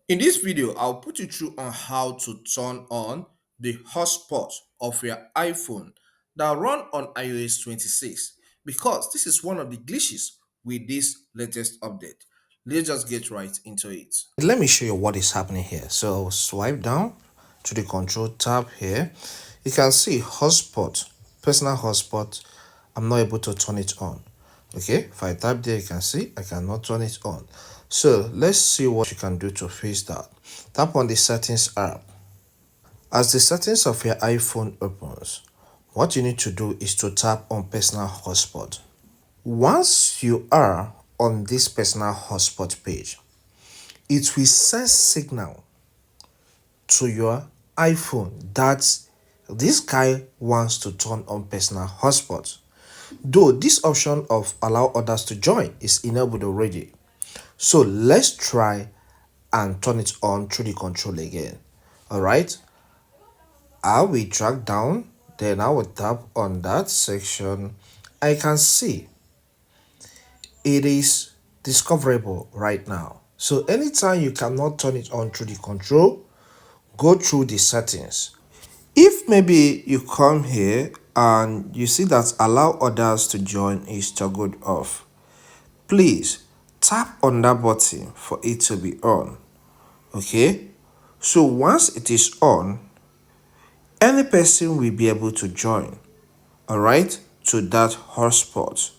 In this video, I'll put you through on how to turn on the hotspot of your iPhone that run on iOS 26 because this is one of the glitches with this latest update. Let's just get right into it. Let me show you what is happening here. So swipe down to the control tab here. You can see hotspot, personal hotspot. I'm not able to turn it on. Okay, if I tap there, you can see I cannot turn it on. So let's see what you can do to fix that. Tap on the settings app. As the settings of your iPhone opens, what you need to do is to tap on personal hotspot. Once you are on this personal hotspot page, it will send signal to your iPhone that this guy wants to turn on personal hotspot. Though this option of allow others to join is enabled already. So let's try and turn it on through the control again. Alright, I will drag down, then I will tap on that section. I can see it is discoverable right now. So anytime you cannot turn it on through the control, go through the settings. If maybe you come here and you see that allow others to join is toggled off, please tap on that button for it to be on. Okay, so once it is on, any person will be able to join, all right, to that hotspot.